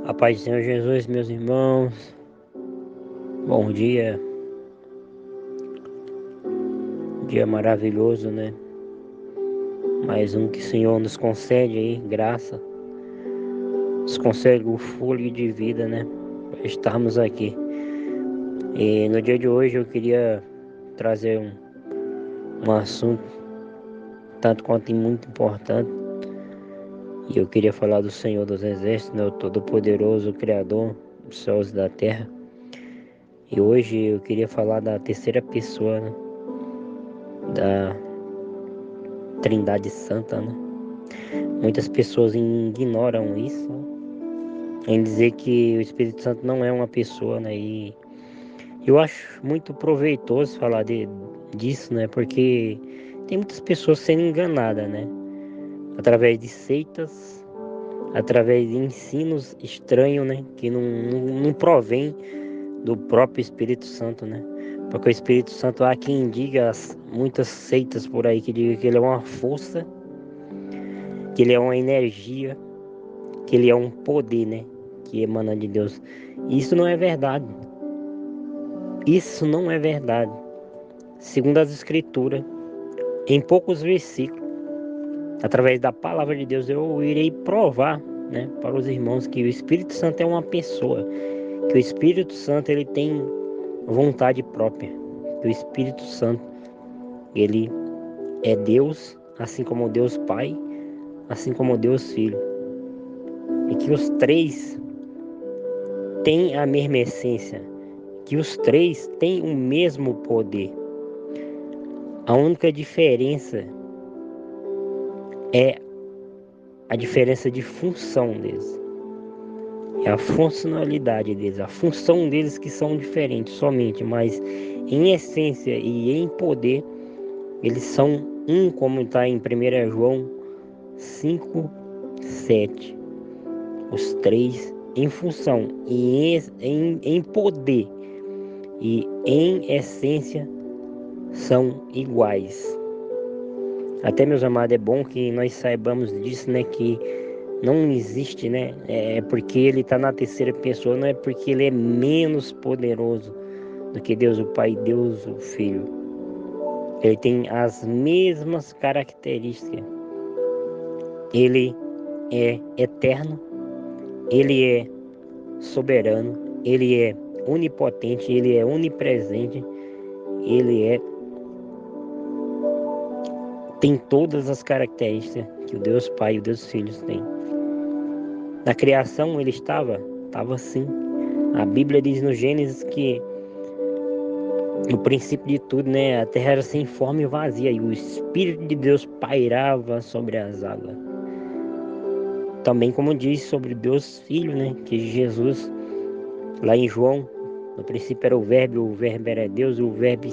A paz do Senhor Jesus, meus irmãos, bom dia, dia maravilhoso, né? Mais um que o Senhor nos concede aí, graça, nos concede o fôlego de vida, né? Para estarmos aqui. E no dia de hoje eu queria trazer um assunto tanto quanto muito importante. E eu queria falar do Senhor dos Exércitos, né? O Todo-Poderoso, o Criador dos céus e da terra. E hoje eu queria falar da terceira pessoa, né? Da Trindade Santa, né? Muitas pessoas ignoram isso, né? Em dizer que o Espírito Santo não é uma pessoa, né? E eu acho muito proveitoso falar disso, né? Porque tem muitas pessoas sendo enganadas, né? Através de seitas, através de ensinos estranhos, né? Que não provém do próprio Espírito Santo, né? Porque o Espírito Santo, há quem diga, muitas seitas por aí, que diga que ele é uma força, que ele é uma energia, que ele é um poder, né? Que emana de Deus. Isso não é verdade. Isso não é verdade. Segundo as Escrituras, em poucos versículos, através da palavra de Deus, eu irei provar, né, para os irmãos que o Espírito Santo é uma pessoa, que o Espírito Santo ele tem vontade própria, que o Espírito Santo ele é Deus, assim como Deus Pai, assim como Deus Filho, e que os três têm a mesma essência, que os três têm o mesmo poder. A única diferença é a diferença de função deles. É a funcionalidade deles, a função deles que são diferentes somente, mas em essência e em poder, eles são um, como está em 1 João 5:7. Os três em função e em poder e em essência são iguais. Até, meus amados, é bom que nós saibamos disso, né? Que não existe, né? É porque ele está na terceira pessoa, não é porque ele é menos poderoso do que Deus o Pai e Deus o Filho. Ele tem as mesmas características. Ele é eterno, ele é soberano, ele é onipotente, ele é onipresente, ele tem todas as características que o Deus Pai e o Deus Filho têm. Na criação ele estava sim. A Bíblia diz no Gênesis que no princípio de tudo, né, a terra era sem forma e vazia e o Espírito de Deus pairava sobre as águas. Também como diz sobre Deus Filho, né, que Jesus, lá em João, no princípio era o Verbo era Deus e o Verbo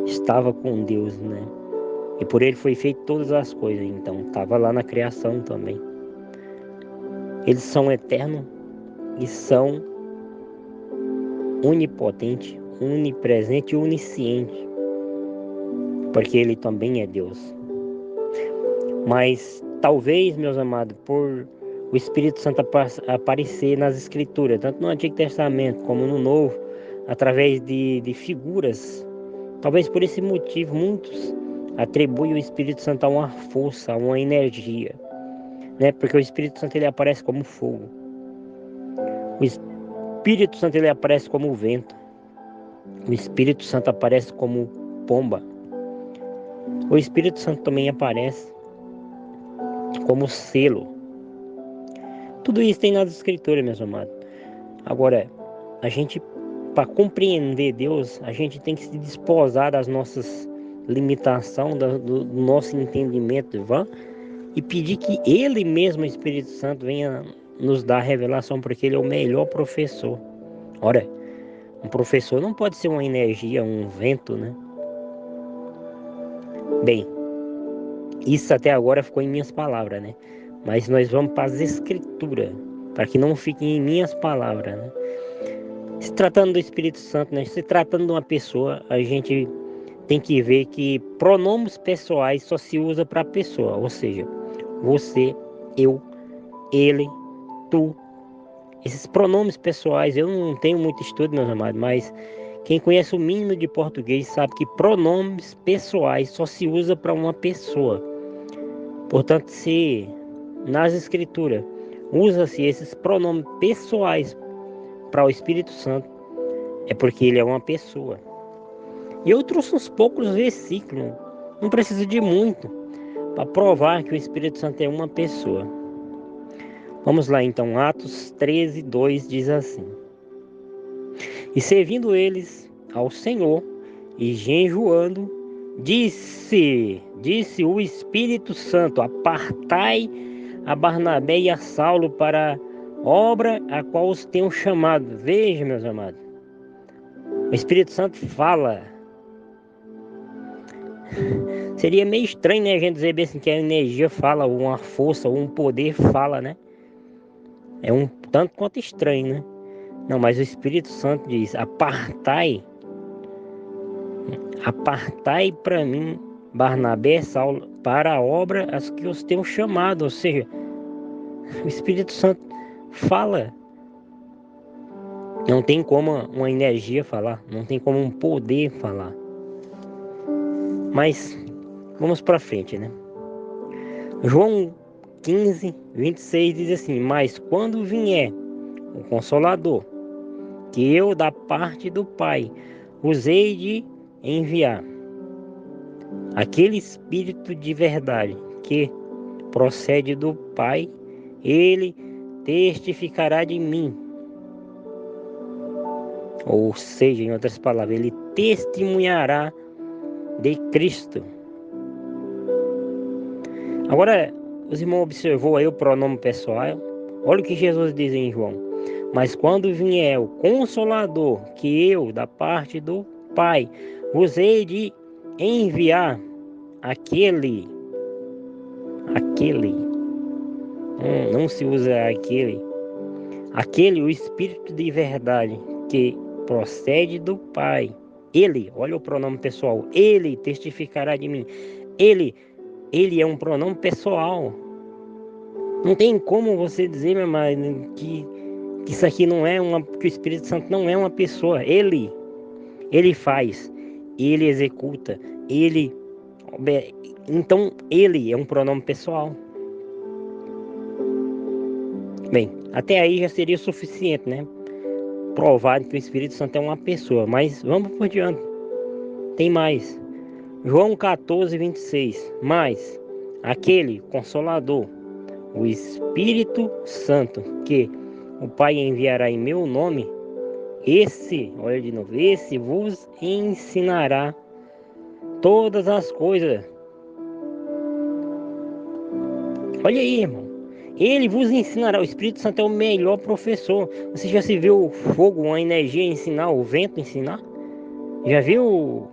estava com Deus, né? E por ele foi feito todas as coisas, então estava lá na criação também. Eles são eternos e são onipotente, onipresente e onisciente, porque ele também é Deus. Mas talvez, meus amados, por o Espírito Santo aparecer nas Escrituras, tanto no Antigo Testamento como no Novo, através de figuras, talvez por esse motivo muitos atribuem o Espírito Santo a uma força, a uma energia, né? Porque o Espírito Santo ele aparece como fogo, o Espírito Santo ele aparece como vento, o Espírito Santo aparece como pomba, o Espírito Santo também aparece como selo. Tudo isso tem nas Escrituras, meus amados. Agora, a gente, para compreender Deus, a gente tem que se desposar das nossas limitações, do nosso entendimento, e pedir que Ele mesmo, o Espírito Santo, venha nos dar revelação, porque Ele é o melhor professor. Ora, um professor não pode ser uma energia, um vento, né? Bem, isso até agora ficou em minhas palavras, né? Mas nós vamos para as Escrituras, para que não fiquem em minhas palavras, né? Se tratando do Espírito Santo, né? Se tratando de uma pessoa, a gente tem que ver que pronomes pessoais só se usa para a pessoa, ou seja, você, eu, ele, tu, esses pronomes pessoais, eu não tenho muito estudo, meus amados, mas quem conhece o mínimo de português sabe que pronomes pessoais só se usa para uma pessoa. Portanto, se nas escrituras usa-se esses pronomes pessoais para o Espírito Santo, é porque ele é uma pessoa. E eu trouxe uns poucos versículos, não precisa de muito, para provar que o Espírito Santo é uma pessoa. Vamos lá então, Atos 13, 2 diz assim: E servindo eles ao Senhor e jejuando, disse o Espírito Santo: Apartai a Barnabé e a Saulo para a obra a qual os tenho chamado. Veja, meus amados, o Espírito Santo fala. Seria meio estranho, né, a gente dizer bem assim que a energia fala, ou uma força, ou um poder fala, né? É um tanto quanto estranho, né? Não, mas o Espírito Santo diz: Apartai para mim Barnabé e Saulo para a obra as que os tenho chamado. Ou seja, o Espírito Santo fala. Não tem como uma energia falar, não tem como um poder falar. Mas vamos para frente, né? João 15, 26 diz assim: Mas quando vier o Consolador, que eu da parte do Pai os hei de enviar, aquele Espírito de verdade que procede do Pai, ele testificará de mim. Ou seja, em outras palavras, ele testemunhará de Cristo. Agora, os irmãos observou aí o pronome pessoal. Olha o que Jesus diz em João: Mas quando vier o Consolador, que eu, da parte do Pai, vos hei de enviar, aquele, não se usa aquele, o Espírito de verdade, que procede do Pai. Ele, olha o pronome pessoal, ele testificará de mim. Ele é um pronome pessoal. Não tem como você dizer, meu irmão, que isso aqui não é que o Espírito Santo não é uma pessoa. Ele faz, ele executa, então ele é um pronome pessoal. Bem, até aí já seria suficiente, né? Provado que o Espírito Santo é uma pessoa, mas vamos por diante. Tem mais. João 14, 26. Mas aquele Consolador, o Espírito Santo, que o Pai enviará em meu nome, olha de novo, esse vos ensinará todas as coisas. Olha aí, irmão. Ele vos ensinará. O Espírito Santo é o melhor professor. Você já se viu o fogo, uma energia ensinar, o vento ensinar? Já viu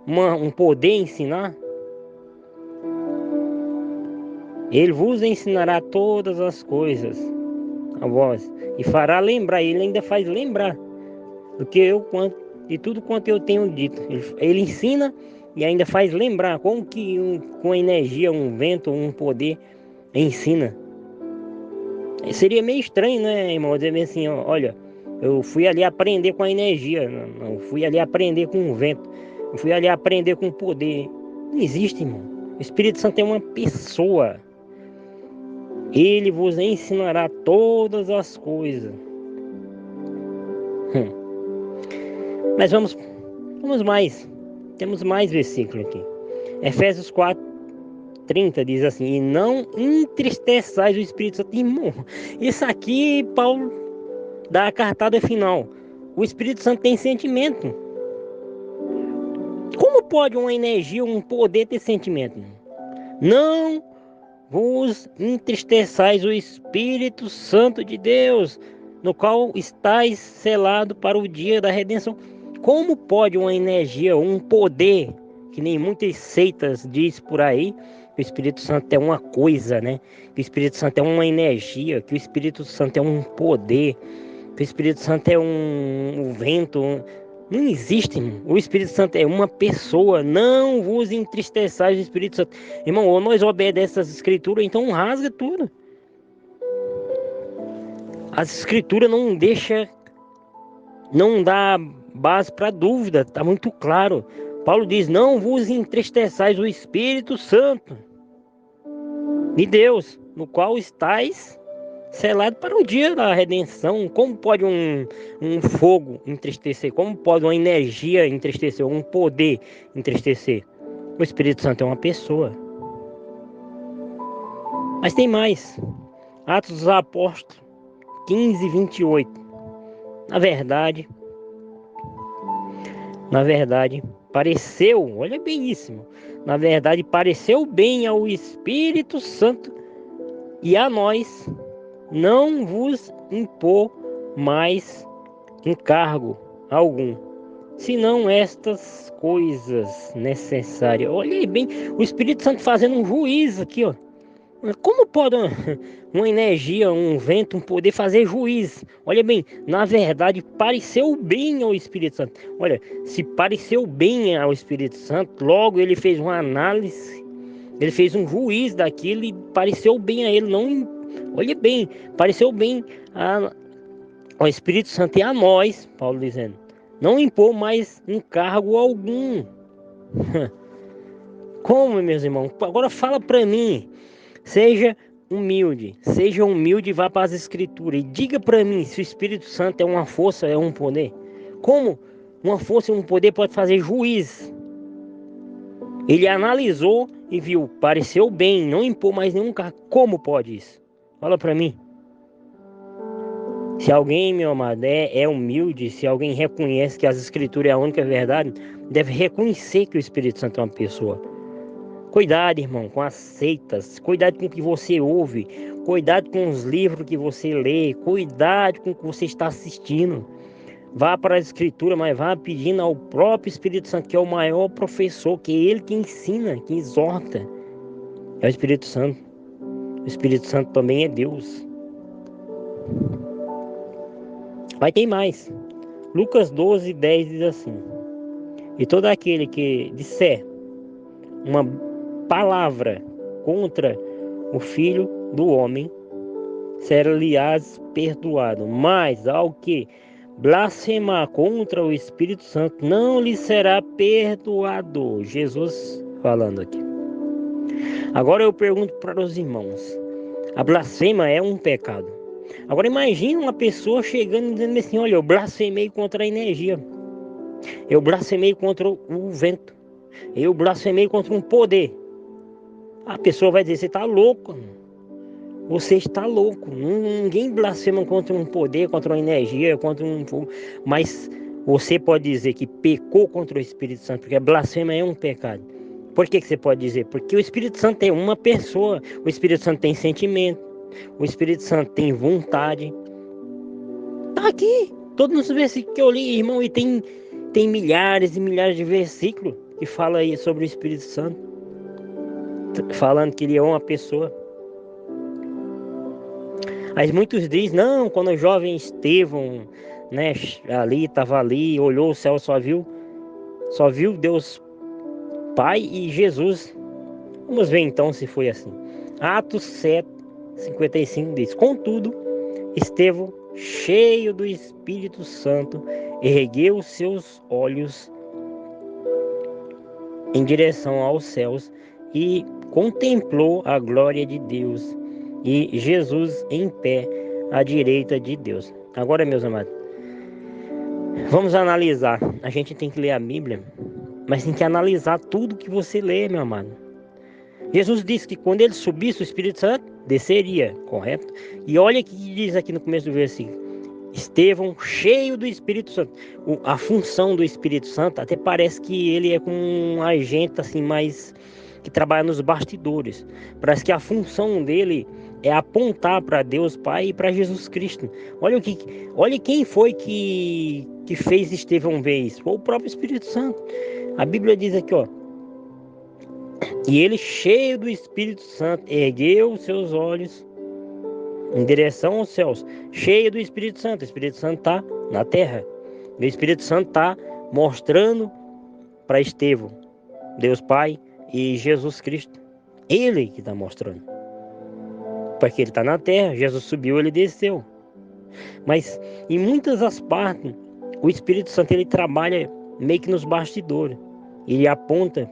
um poder ensinar? Ele vos ensinará todas as coisas a vós e fará lembrar. Ele ainda faz lembrar do que de tudo quanto eu tenho dito. Ele ensina e ainda faz lembrar como que com energia, um vento, um poder ensina. Seria meio estranho, né, irmão? Dizer bem assim, olha, eu fui ali aprender com a energia, não fui ali aprender com o vento, eu fui ali aprender com o poder. Não existe, irmão. O Espírito Santo é uma pessoa. Ele vos ensinará todas as coisas. Mas vamos mais. Temos mais versículos aqui. Efésios 4, 30 diz assim: E não entristeçais o Espírito Santo. Irmão, isso aqui Paulo dá a cartada final. O Espírito Santo tem sentimento. Como pode uma energia, um poder ter sentimento? Não vos entristeçais o Espírito Santo de Deus, no qual estáis selado para o dia da redenção. Como pode uma energia, um poder, que nem muitas seitas diz por aí, que o Espírito Santo é uma coisa, né? Que o Espírito Santo é uma energia, que o Espírito Santo é um poder, que o Espírito Santo é um vento. Não existe, irmão. O Espírito Santo é uma pessoa. Não vos entristeçais o Espírito Santo. Irmão, ou nós obedecemos as escrituras, então rasga tudo. As escrituras não dá base para dúvida, está muito claro. Paulo diz: não vos entristeçais o Espírito Santo de Deus, no qual estáis selado para o dia da redenção. Como pode um fogo entristecer? Como pode uma energia entristecer? Um poder entristecer? O Espírito Santo é uma pessoa. Mas tem mais. Atos dos Apóstolos 15, 28. Na verdade, pareceu, olha bem isso, na verdade, pareceu bem ao Espírito Santo e a nós não vos impor mais encargo algum, senão estas coisas necessárias. Olha aí bem, o Espírito Santo fazendo um juízo aqui, ó. Como pode uma energia, um vento, um poder fazer juízo? Olha bem, na verdade, pareceu bem ao Espírito Santo. Olha, se pareceu bem ao Espírito Santo, logo ele fez uma análise, ele fez um juízo daquilo e pareceu bem a ele. Não, olha bem, pareceu bem ao Espírito Santo e a nós, Paulo dizendo, não impor mais encargo algum. Como, meus irmãos? Agora fala para mim. Seja humilde e vá para as escrituras e diga para mim se o Espírito Santo é uma força, é um poder. Como uma força e um poder pode fazer juízo? Ele analisou e viu, pareceu bem, não impor mais nenhum cargo. Como pode isso? Fala para mim. Se alguém, meu amado, é humilde, se alguém reconhece que as escrituras é a única verdade, deve reconhecer que o Espírito Santo é uma pessoa. Cuidado, irmão, com as seitas, cuidado com o que você ouve, cuidado com os livros que você lê, cuidado com o que você está assistindo. Vá para a escritura, mas vá pedindo ao próprio Espírito Santo, que é o maior professor, que é ele que ensina, que exorta. É o Espírito Santo. O Espírito Santo também é Deus. Vai ter mais. Lucas 12, 10 diz assim: e todo aquele que disser uma palavra contra o Filho do Homem será-lhes perdoado, mas ao que blasfemar contra o Espírito Santo não lhe será perdoado. Jesus falando aqui. Agora eu pergunto para os irmãos: a blasfema é um pecado? Agora imagine uma pessoa chegando e dizendo assim: olha, eu blasfemei contra a energia, eu blasfemei contra o vento, eu blasfemei contra um poder. A pessoa vai dizer: você está louco, você está louco. Ninguém blasfema contra um poder, contra uma energia, contra um fogo. Mas você pode dizer que pecou contra o Espírito Santo, porque a blasfema é um pecado. Por que você pode dizer? Porque o Espírito Santo é uma pessoa. O Espírito Santo tem sentimento, o Espírito Santo tem vontade. Está aqui, todos os versículos que eu li, irmão, e tem milhares e milhares de versículos que falam aí sobre o Espírito Santo, falando que ele é uma pessoa. Mas muitos dizem: não, quando o jovem Estevão, né, estava ali, olhou o céu, só viu Deus Pai e Jesus. Vamos ver então se foi assim. Atos 7, 55 diz: contudo, Estevão, cheio do Espírito Santo, ergueu seus olhos em direção aos céus e contemplou a glória de Deus e Jesus em pé à direita de Deus. Agora, meus amados, vamos analisar. A gente tem que ler a Bíblia, mas tem que analisar tudo que você lê, meu amado. Jesus disse que quando ele subisse, o Espírito Santo desceria, correto? E olha o que diz aqui no começo do versículo: Estevão, cheio do Espírito Santo. A função do Espírito Santo até parece que ele é como um agente assim, mais que trabalha nos bastidores. Parece que a função dele é apontar para Deus Pai e para Jesus Cristo. Olha quem foi que fez Estevão ver isso. Foi o próprio Espírito Santo. A Bíblia diz aqui, ó: e ele, cheio do Espírito Santo, ergueu seus olhos em direção aos céus, cheio do Espírito Santo. O Espírito Santo está na terra. O Espírito Santo está mostrando para Estevão Deus Pai e Jesus Cristo. Ele que está mostrando. Porque ele está na terra. Jesus subiu, ele desceu. Mas em muitas das partes, o Espírito Santo ele trabalha meio que nos bastidores. Ele aponta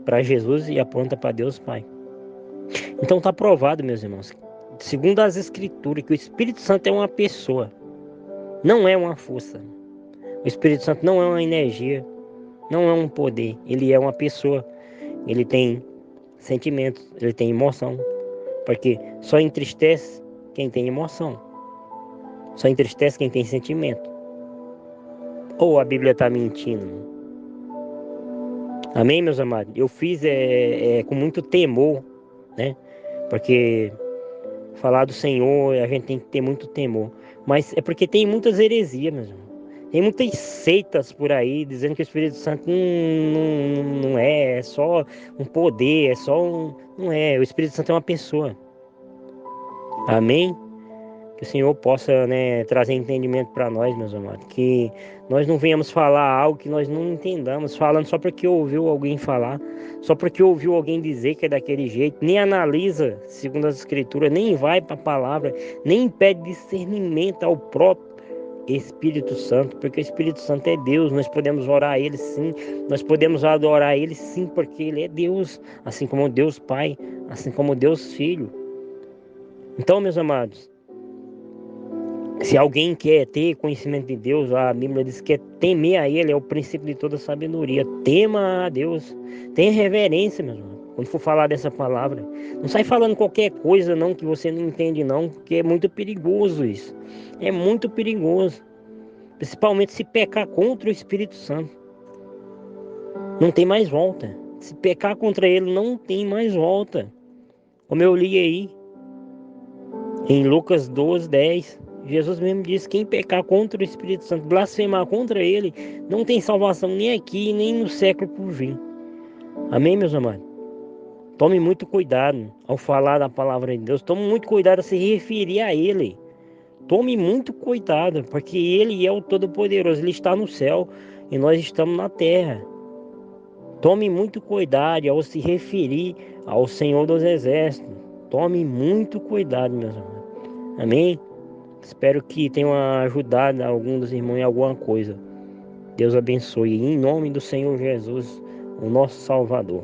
para Jesus e aponta para Deus Pai. Então está provado, meus irmãos, segundo as Escrituras, que o Espírito Santo é uma pessoa, não é uma força. O Espírito Santo não é uma energia, não é um poder. Ele é uma pessoa. Ele tem sentimentos, ele tem emoção. Porque só entristece quem tem emoção. Só entristece quem tem sentimento. Ou a Bíblia está mentindo? Amém, meus amados? Eu fiz com muito temor, né? Porque falar do Senhor, a gente tem que ter muito temor. Mas é porque tem muitas heresias, meus irmãos. Tem muitas seitas por aí dizendo que o Espírito Santo não é só um poder, não é. O Espírito Santo é uma pessoa. Amém? Que o Senhor possa, né, trazer entendimento para nós, meus amados. Que nós não venhamos falar algo que nós não entendamos, falando só porque ouviu alguém falar, só porque ouviu alguém dizer que é daquele jeito, nem analisa, segundo as Escrituras, nem vai para a palavra, nem pede discernimento ao próprio Espírito Santo, porque o Espírito Santo é Deus. Nós podemos orar a Ele sim, nós podemos adorar a Ele sim, porque Ele é Deus, assim como Deus Pai, assim como Deus Filho. Então, meus amados, se alguém quer ter conhecimento de Deus, a Bíblia diz que temer a Ele é o princípio de toda sabedoria. Tema a Deus, tenha reverência, meu irmão, quando for falar dessa palavra. Não sai falando qualquer coisa não, que você não entende não, porque é muito perigoso isso. É muito perigoso. Principalmente se pecar contra o Espírito Santo. Não tem mais volta. Se pecar contra Ele, não tem mais volta. Como eu li aí, em Lucas 12:10, Jesus mesmo disse: quem pecar contra o Espírito Santo, blasfemar contra Ele, não tem salvação nem aqui, nem no século por vir. Amém, meus amados? Tome muito cuidado ao falar da palavra de Deus. Tome muito cuidado a se referir a Ele. Tome muito cuidado, porque Ele é o Todo-Poderoso. Ele está no céu e nós estamos na terra. Tome muito cuidado ao se referir ao Senhor dos Exércitos. Tome muito cuidado, meus amados. Amém? Espero que tenha ajudado algum dos irmãos em alguma coisa. Deus abençoe. Em nome do Senhor Jesus, o nosso Salvador.